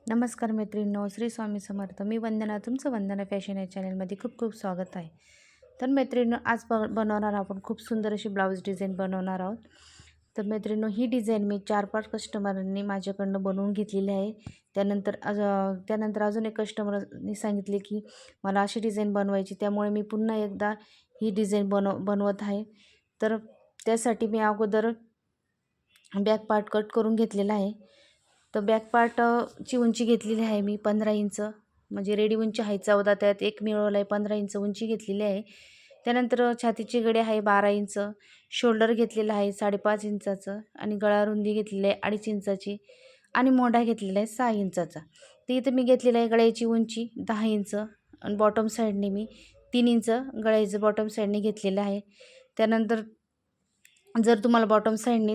नमस्कार मैत्रिणींनो, श्री स्वामी समर्थ. मी वंदना, तुमचं वंदना फॅशन या चॅनलमध्ये खूप खूप स्वागत आहे. तर मैत्रिणींनो, आज बनवणार आपण खूप सुंदर अशी ब्लाऊज डिझाईन बनवणार आहोत. तर मैत्रिणींनो, ही डिझाईन मी 4-5 कस्टमरांनी माझ्याकडनं बनवून घेतलेली आहे. त्यानंतर अजून एक कस्टमरनी सांगितले की मला अशी डिझाईन बनवायची, त्यामुळे मी पुन्हा एकदा ही डिझाईन बनवत आहे. तर त्यासाठी मी अगोदर बॅक पार्ट कट करून घेतलेला आहे. तर बॅक पार्टची उंची घेतलेली आहे मी 15 इंच, म्हणजे रेडी उंची आहे 14, त्यात एक मिळवला आहे 15 इंच उंची घेतलेली आहे. त्यानंतर छातीची गडी आहे 12 इंच, शोल्डर घेतलेला आहे 5.5 इंचाचं आणि गळा रुंदी घेतलेली आहे 2.5 इंचाची आणि मोंढा घेतलेला आहे 6 इंचाचा. तर इथं मी घेतलेलं आहे गळ्याची उंची 10 इंच आणि बॉटम साईडने मी 3 इंच गळ्याचं बॉटम साईडने घेतलेलं आहे. त्यानंतर जर तुम्हाला बॉटम साईडने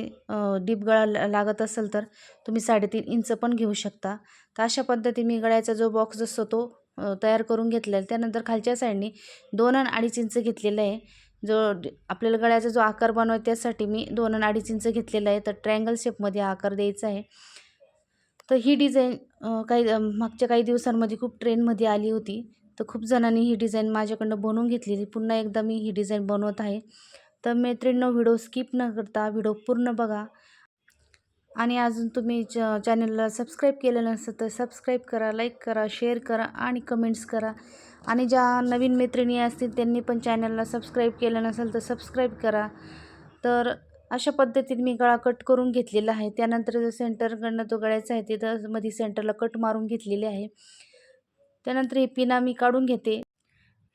डीप गळा लागत असेल तर तुम्ही 3.5 इंच पण घेऊ शकता. तर अशा पद्धतीने मी गळ्याचा जो बॉक्स असतो तो तयार करून घेतलेला आहे. त्यानंतर खालच्या साईडने 2 आणि 2.5 इंच घेतलेला आहे. आपल्याला गळ्याचा जो आकार बनवायचा त्यासाठी मी 2 आणि 2.5 इंच घेतलेला आहे. तर ट्रायंगल शेपमध्ये आकार द्यायचा आहे. तर ही डिझाईन मागच्या काही दिवसांमध्ये खूप ट्रेंडमध्ये आली होती. तर खूप जणांनी ही डिझाईन माझ्याकडनं बनवून घेतलेली. पुन्हा एकदा मी ही डिझाईन बनवत आहे. तर मैत्रिणींनो, व्हिडिओ स्किप न करता व्हिडिओ पूर्ण बघा आणि अजून तुम्ही चॅनलला सबस्क्राईब केलं नसेल तर सबस्क्राईब करा, लाईक करा, शेअर करा आणि कमेंट्स करा. आणि ज्या नवीन मैत्रिणी असतील त्यांनी पण चॅनलला सबस्क्राईब केलं नसेल तर सबस्क्राईब करा. तर अशा पद्धतीने मी गळा कट करून घेतलेला आहे. त्यानंतर जो सेंटरकडनं तो गळ्याचा आहे तिथं मध्ये सेंटरला कट मारून घेतलेले आहे. त्यानंतर ही पिना मी काढून घेते.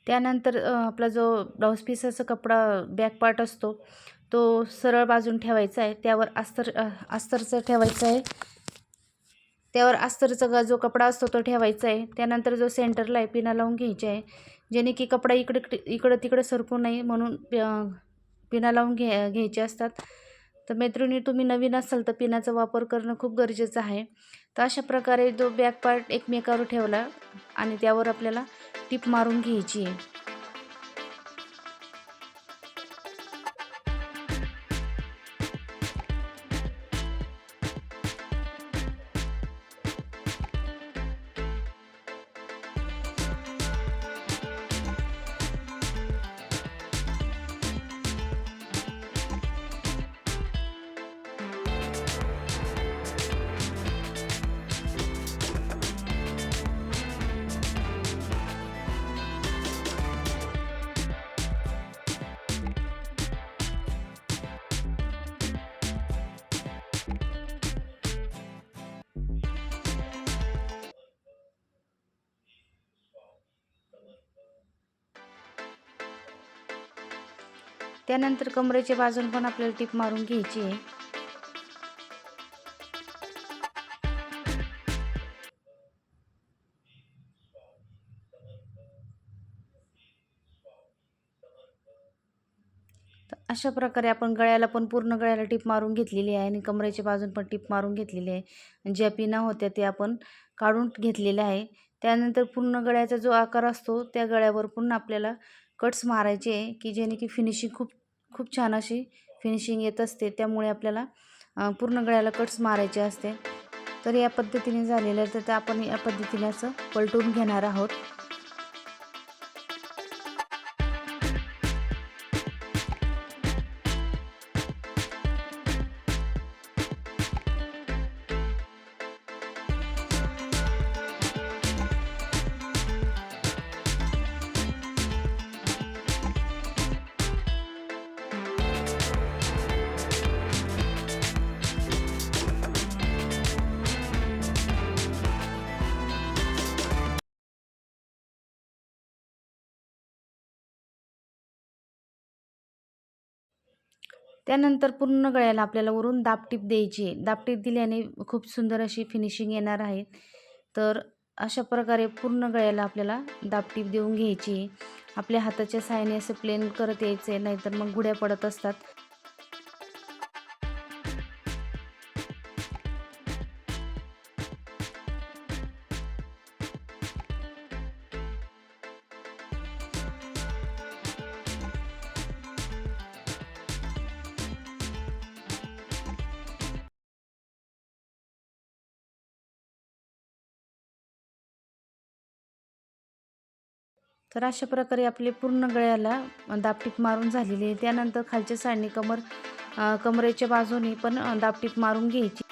त्यानंतर आपला जो ब्लाऊज पीसाचा कपडा बॅक पार्ट असतो तो सरळ बाजून ठेवायचा आहे. त्यावर अस्तरचं ठेवायचं आहे. त्यावर अस्तरचा जो कपडा असतो तो ठेवायचा आहे. त्यानंतर जो सेंटरला आहे पिना लावून घ्यायची आहे, जेणे की कपडा इकडं तिकडं सरकू नये म्हणून पिना लावून घ्यायचे असतात. तर मैत्रिणी, तुम्ही नवीन असाल तर पिनाचा वापर करणं खूप गरजेचं आहे. तर अशा प्रकारे जो बॅक पार्ट एकमेकावर ठेवला आणि त्यावर आपल्याला टिप मारून घ्यायची आहे. त्यानंतर कमरेच्या बाजून पण आपल्याला टिप मारून घ्यायची आहे. तर अशा प्रकारे आपण गळ्याला पण पूर्ण गळ्याला टिप मारून घेतलेली आहे आणि कमरेच्या बाजून पण टिप मारून घेतलेली आहे. ज्या पिना होत्या ते आपण काढून घेतलेल्या आहे. त्यानंतर पूर्ण गळ्याचा जो आकार असतो त्या गळ्यावर पुन्हा आपल्याला कट्स मारायचे आहे, की जेणे की फिनिशिंग खूप खूप छान अशी फिनिशिंग येत असते. त्यामुळे आपल्याला पूर्ण गळ्याला कट्स मारायचे असते. तर या पद्धतीने झालेलं आहे. तर आपण या पद्धतीने असं पलटून घेणार आहोत. त्यानंतर पूर्ण गळ्याला आपल्याला वरून दाबटीप द्यायची आहे. दाबटीप दिल्याने खूप सुंदर अशी फिनिशिंग येणार आहे. तर अशा प्रकारे पूर्ण गळ्याला आपल्याला दाबटीप देऊन घ्यायची आहे. आपल्या हाताच्या सहाय्याने असं प्लेन करत यायचं आहे, नाहीतर मग गुड्या पडत असतात. तर अशा प्रकारे आपले पूर्ण गळ्याला दाबटीप मारून झालेली आहे. त्यानंतर खालच्या साईडने कमरेच्या बाजूने पण दाबटीप मारून घ्यायची.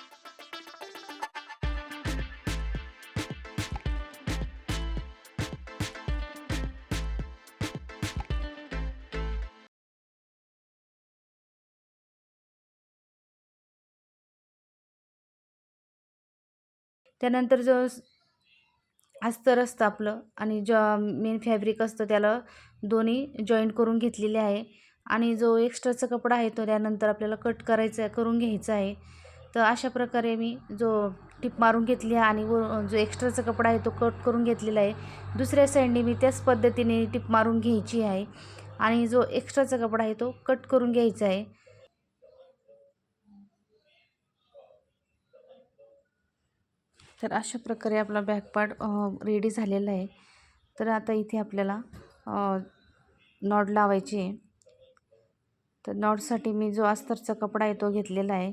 त्यानंतर जो अस्तर असतं आपलं आणि मेन फॅब्रिक असतं त्याला दोन्ही जॉईंट करून घेतलेले आहे. आणि जो एक्स्ट्राचा कपडा आहे तो त्यानंतर आपल्याला कट करून घ्यायचा आहे. तर अशा प्रकारे मी जो टिप मारून घेतली आहे आणि जो एक्स्ट्राचा कपडा आहे तो कट करून घेतलेला आहे. दुसऱ्या साईडने मी त्याच पद्धतीने टिप मारून घ्यायची आहे आणि जो एक्स्ट्राचा कपडा आहे तो कट करून घ्यायचा आहे. तर अशा प्रकारे आपला बॅक पार्ट रेडी झालेला आहे. तर आता इथे आपल्याला नॉट लावायची आहे. तर नॉटसाठी मी जो अस्तरचा कपडा आहे तो घेतलेला आहे,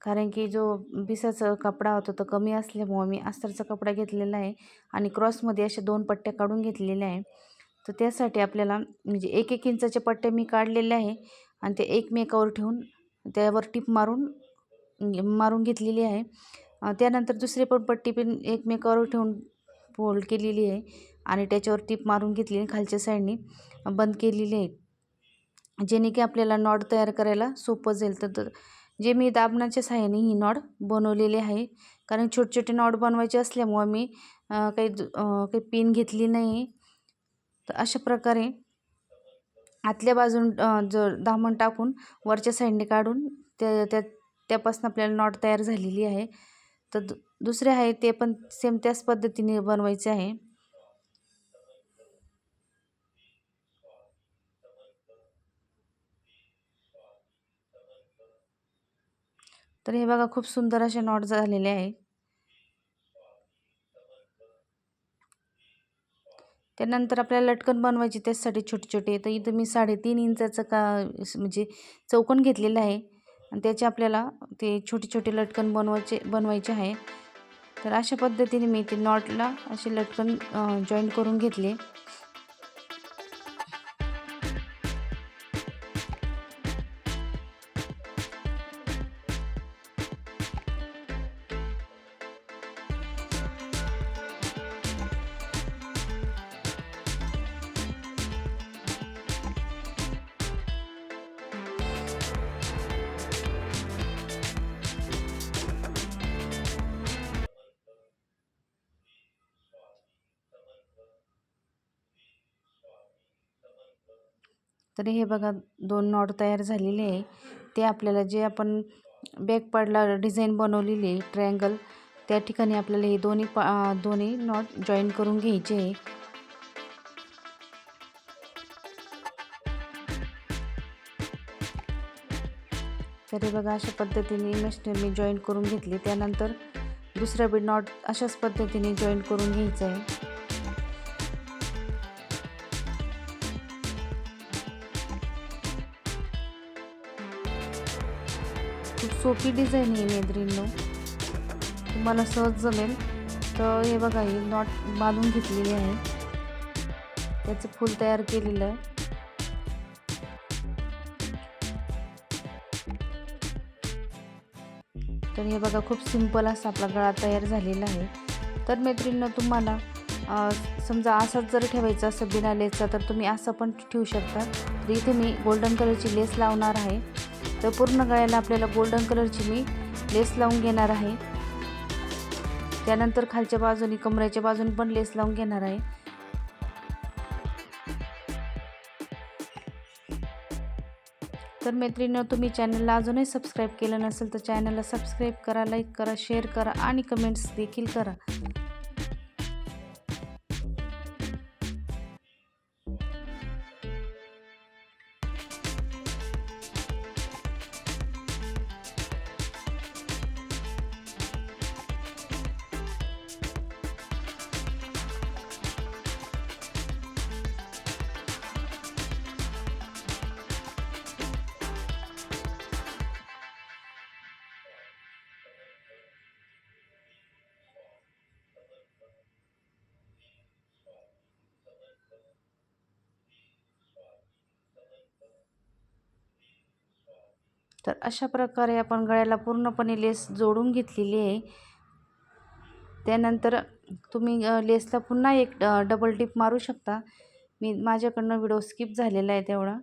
कारण की जो बिसाचा कपडा होता तो कमी असल्यामुळे मी अस्तरचा कपडा घेतलेला आहे आणि क्रॉसमध्ये अशा 2 पट्ट्या काढून घेतलेल्या आहे. तर त्यासाठी आपल्याला म्हणजे 1-1 इंचाच्या पट्ट्या मी काढलेल्या आहे आणि ते एकमेकावर ठेवून त्यावर टिप मारून घेतलेली आहे. त्यानंतर दुसरी पण पट्टी पण एकमेकावर ठेवून फोल्ड केलेली आहे आणि त्याच्यावर टिप मारून घेतली आणि खालच्या साईडने बंद केलेली आहे, जेणे की आपल्याला नॉट तयार करायला सोपं जाईल. तर जे मी दाबण्याच्या सहाय्याने ही नॉट बनवलेली आहे, कारण छोटे छोटे नॉट बनवायचे असल्यामुळे मी काही पिन घेतली नाही. तर अशा प्रकारे आतल्या बाजून जर दामण टाकून वरच्या साईडने काढून त्यापासून आपल्याला नॉट तयार झालेली आहे. तर दुसरे आहे ते पण सेम त्याच पद्धतीने बनवायचे आहे. तर हे बघा खूप सुंदर असे नॉट झालेले आहे. त्यानंतर आपल्याला लटकन बनवायची त्यासाठी छोटे छोटे. तर इथं मी 3.5 इंचाचं म्हणजे चौकोन घेतलेलं आहे आणि त्याचे आपल्याला ते छोटे छोटे लटकन बनवायचे आहे. तर अशा पद्धतीने मी ते नॉटला असे लटकन जॉईंट करून घेतले. तर हे बघा 2 नॉट तयार झालेले आहे. ते आपल्याला जे आपण बॅक पार्टला डिझाईन बनवलेली आहे ट्रायंगल, त्या ठिकाणी आपल्याला हे दोन्ही नॉट जॉईन करून घ्यायचे आहे. तर हे बघा अशा पद्धतीने मी जॉईन करून घेतले. त्यानंतर दुसरा बी नॉट अशाच पद्धतीने जॉईन करून घ्यायचं आहे. खूप सोपी डिझाईन आहे मैत्रिणींनो, तुम्हाला सहज जमेल. तर हे बघा ही नॉट बांधून घेतलेली आहे, त्याचं फूल तयार केलेलं आहे. तर हे बघा खूप सिंपल असा आपला गळा तयार झालेला आहे. तर मैत्रिणींनो तुम्हाला समजा असाच जर ठेवायचा असं बिना लेसचा तर तुम्ही असं पण ठेवू शकता. तर इथे मी गोल्डन कलरची लेस लावणार आहे. तर पूर्ण गळ्याला आपल्याला गोल्डन कलरची मी लेस लावून घेणार आहे. त्यानंतर खालच्या बाजूने कमरेच्या बाजूने पण लेस लावून घेणार आहे. तर मैत्रिणींनो तुम्ही चॅनलला अजूनही सबस्क्राईब केलं नसेल तर चॅनलला सबस्क्राईब करा, लाईक करा, शेअर करा आणि कमेंट्स देखील करा. तर अशा प्रकारे आपण गळ्याला पूर्णपणे लेस जोडून घेतलेली आहे. त्यानंतर तुम्ही लेसला पुन्हा एक डबल टिप मारू शकता. माझ्याकडनं व्हिडिओ स्किप झालेला आहे तेवढा.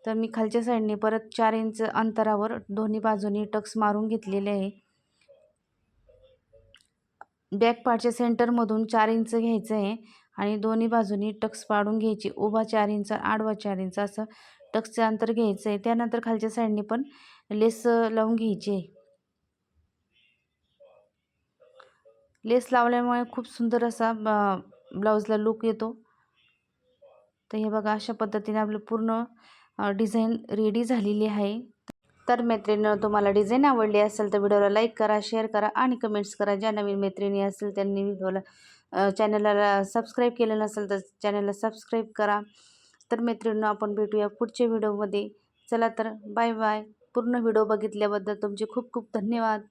तर मी खालच्या साईडने परत 4 इंच अंतरावर दोन्ही बाजूनी टक्स मारून घेतलेले आहे. बॅक पार्टच्या सेंटरमधून 4 इंच घ्यायचं आहे आणि दोन्ही बाजूनी टक्स पाडून घ्यायची. उभा 4 इंच, आडवा 4 इंच असं टक्सचं अंतर घ्यायचं आहे. त्यानंतर खालच्या साईडने पण लेस लावून घ्यायची आहे. लेस लावल्यामुळे खूप सुंदर असा ब्लाऊजला लूक येतो. तर हे बघा, अशा पद्धतीने आपलं पूर्ण डिझाईन रेडी झालेली आहे. तर मैत्रिणींनो, तुम्हाला डिझाईन आवडली असेल तर व्हिडिओला लाईक करा, शेअर करा आणि कमेंट्स करा. ज्या नवीन मैत्रिणी असतील त्यांनी व्हिडिओला चॅनलला सबस्क्राईब केलं नसेल तर चॅनलला सबस्क्राईब करा. तर मैत्रिणींनो, आपण भेटूया पुढच्या व्हिडिओमध्ये. चला तर बाय बाय. पूर्ण व्हिडिओ बघितल्याबद्दल तुमचे खूप खूप धन्यवाद.